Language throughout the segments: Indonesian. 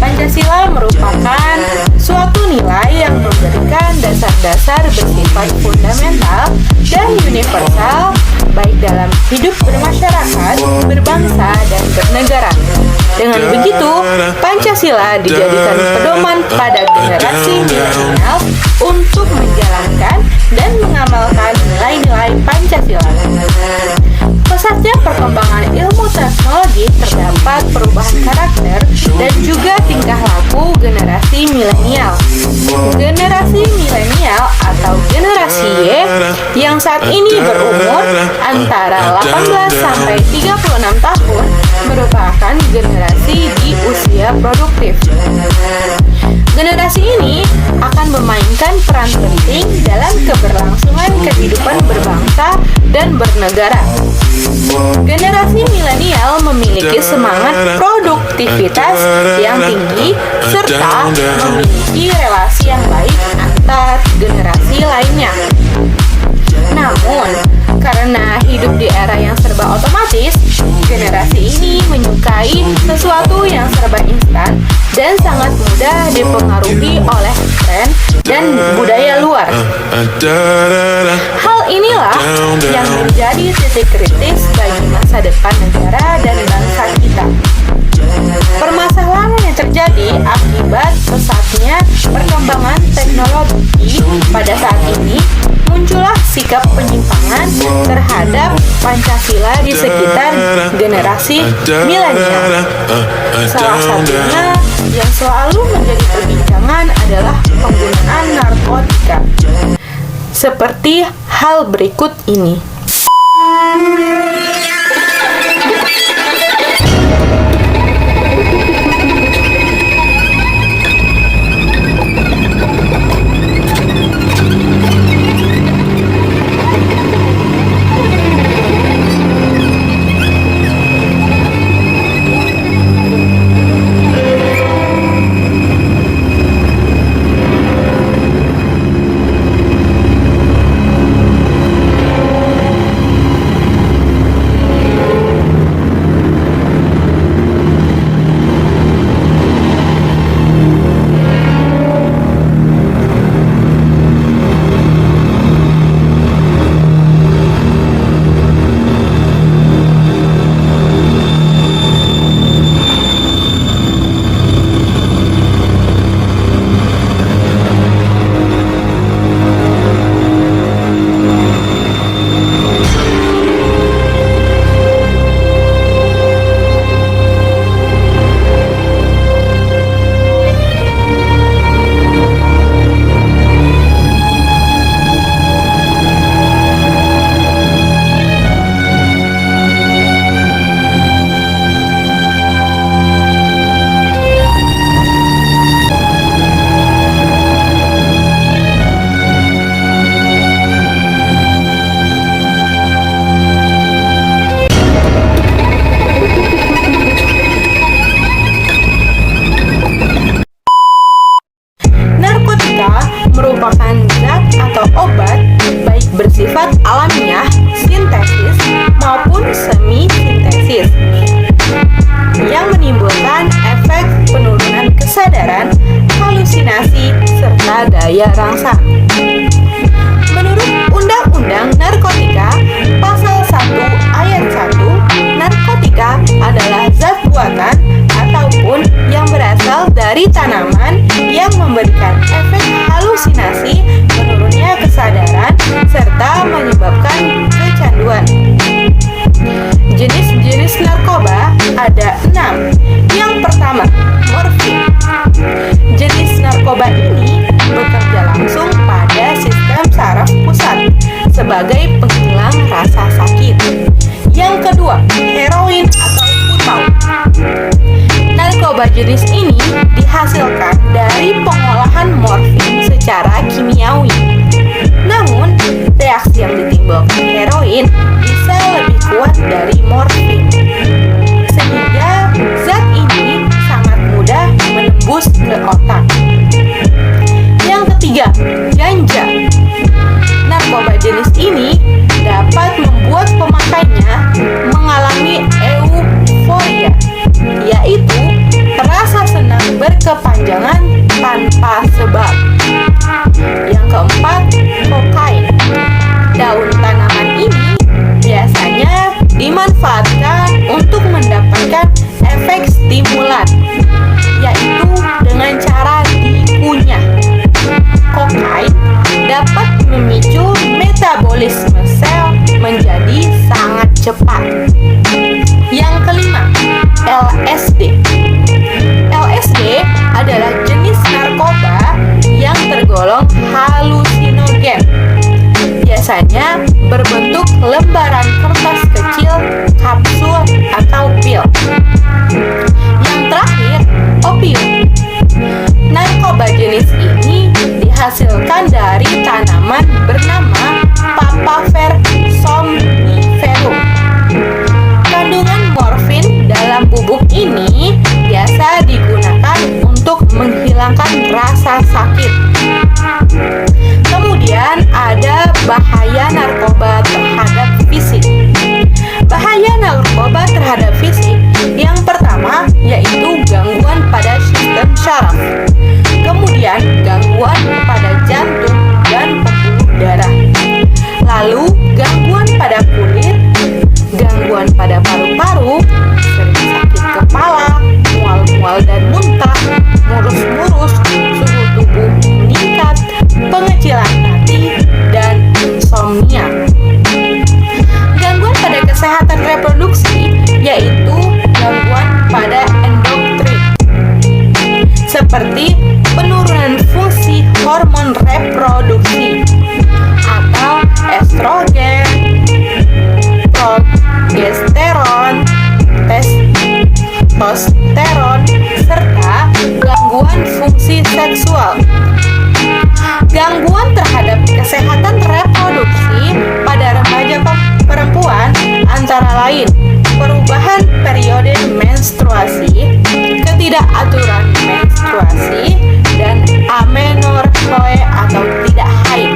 Pancasila merupakan suatu nilai yang memberikan dasar-dasar bersifat fundamental dan universal baik dalam hidup bermasyarakat, berbangsa, dan bernegara. Dengan begitu, Pancasila dijadikan pedoman pada generasi milenial untuk menjalankan dan mengamalkan nilai-nilai Pancasila. Pesatnya perkembangan ilmu teknologi terdapat perubahan karakter dan juga tingkah laku generasi milenial. Generasi milenial atau generasi Y yang saat ini berumur antara 18 sampai 36 tahun merupakan generasi di usia produktif. Generasi ini akan memainkan peran penting dalam keberlangsungan kehidupan berbangsa dan bernegara. Generasi milenial memiliki semangat produktivitas yang tinggi serta memiliki relasi yang baik antar generasi lainnya. Namun, karena hidup di era yang serba otomatis, generasi ini menyukai sesuatu yang serba instan dan sangat mudah dipengaruhi oleh tren dan budaya luar. Hal inilah yang menjadi titik kritis bagi masa depan negara dan bangsa kita. Permasalahan yang terjadi akibat pesatnya perkembangan teknologi pada saat ini, muncullah sikap penyimpangan terhadap Pancasila di sekitar generasi milenial. Salah satunya yang selalu menjadi perbincangan adalah penggunaan narkotika. Seperti hal berikut ini. Merupakan zat atau obat baik bersifat alamiah, sintesis maupun semi-sintesis yang menimbulkan efek penurunan kesadaran, halusinasi, serta daya rangsang. Menurut Undang-Undang Narkotika Pasal 1 Ayat 1, narkotika adalah zat buatan ataupun yang berasal dari tanaman yang memberikan efek halusinasi, menurunnya kesadaran, serta menyebabkan kecanduan. Jenis-jenis narkoba ada 6. Yang pertama, morfin. Jenis narkoba ini bekerja langsung pada sistem saraf pusat sebagai penghilang rasa sakit. Yang kedua, heroin atau putau. Narkoba jenis ini dihasilkan dari pengolahan morfin secara kimiawi. Namun, reaksi yang ditimbulkan heroin bisa lebih kuat dari morfin, sehingga zat ini sangat mudah menembus ke otak. Yang ketiga, ganja. Narkoba jenis halusinogen, biasanya berbentuk lembaran kertas kecil, kapsul, atau pil. Yang terakhir, opium. Narkoba jenis ini dihasilkan dari tanaman bernama Papaver somniferum. Kandungan morfin dalam bubuk ini biasa digunakan untuk menghilangkan rasa sakit. Kemudian ada bahaya narkoba terhadap fisik. Bahaya narkoba terhadap fisik yang pertama yaitu gangguan pada sistem syaraf, kemudian gangguan pada jantung dan pembuluh darah, lalu gangguan pada kulit, gangguan pada paru-paru, sering sakit kepala, mual-mual dan muntah, murus-murus, suhu tubuh meningkat, pengecilan hati, dan insomnia. Gangguan pada kesehatan reproduksi yaitu gangguan pada endokrin, seperti penurunan fungsi hormon reproduksi atau estrogen, progesteron, testosteron, serta gangguan fungsi seksual. Gangguan terhadap kesehatan reproduksi pada remaja perempuan antara lain perubahan periode menstruasi, ketidakaturan menstruasi, dan amenorrhoe atau tidak haid.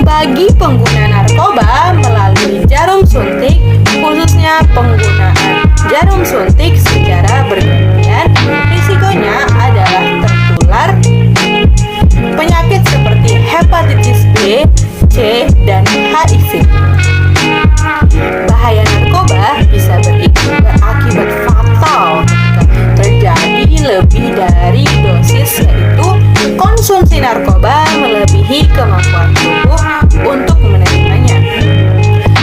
Bagi pengguna narkoba melalui jarum suntik, khususnya penggunaan jarum suntik secara bergantian, risikonya adalah tertular penyakit seperti hepatitis B, C, dan HIV. Bahaya narkoba bisa berakibat fatal jika terjadi lebih dari dosis, yaitu konsumsi narkoba melebihi kemampuan tubuh untuk menerimanya.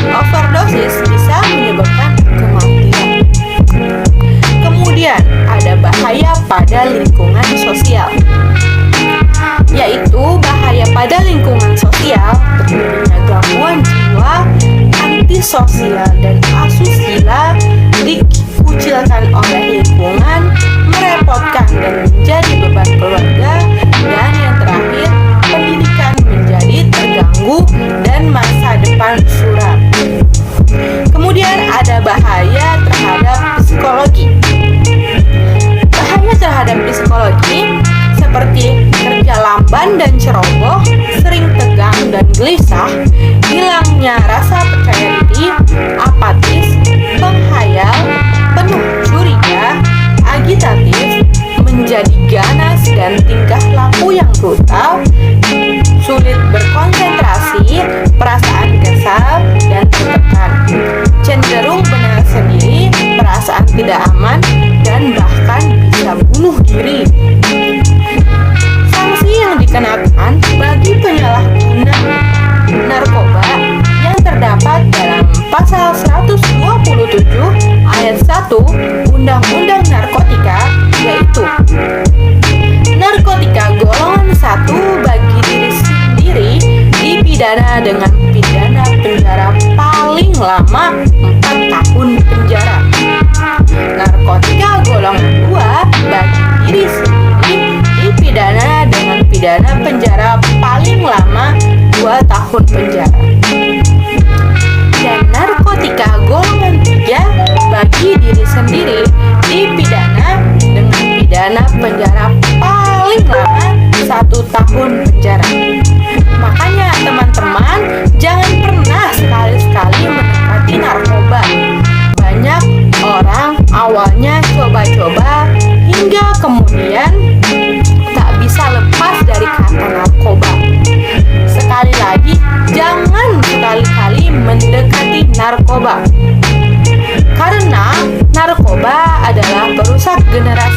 Overdosis bisa menyebabkan kematian. Kemudian ada bahaya pada lingkungan sosial, yaitu bahaya pada lingkungan sosial terjadinya gangguan jiwa, antisosial, dan asusila, dikucilkan oleh lingkungan, merepotkan dan menjadi beban keluarga, dan yang terakhir, pendidikan menjadi terganggu dan masa depan suram. Kemudian ada bahaya terhadap psikologi. Bahaya terhadap psikologi seperti kerja lamban dan ceroboh, sering tegang dan gelisah, hilangnya rasa percaya diri, apatis, penghayal, penuh curiga, agitatif, menjadi ganas dan tingkah laku yang brutal, sulit berkonsentrasi, perasaan kesal dan tertekan, cenderung benar sendiri, perasaan tidak aman, dan bahkan bisa bunuh diri. Sanksi yang dikenakan bagi penyalahguna narkoba yang terdapat dalam pasal 127 ayat 1 Undang-Undang Narkotika yaitu narkotika golongan 1 bagi diri sendiri dipidana dengan pidana penjara paling lama 4 tahun penjara. Narkotika golongan 2 bagi diri sendiri dipidana dengan pidana penjara paling lama 2 tahun penjara. Dan narkotika golongan 3 bagi diri sendiri dipidana dengan pidana penjara paling lama 1 tahun penjara. Makanya teman-teman, jangan pernah sekali-sekali mendekati narkoba. Banyak orang awalnya coba-coba hingga kemudian tak bisa lepas dari kata narkoba. Sekali lagi, jangan sekali-kali mendekati narkoba. Karena narkoba adalah perusak generasi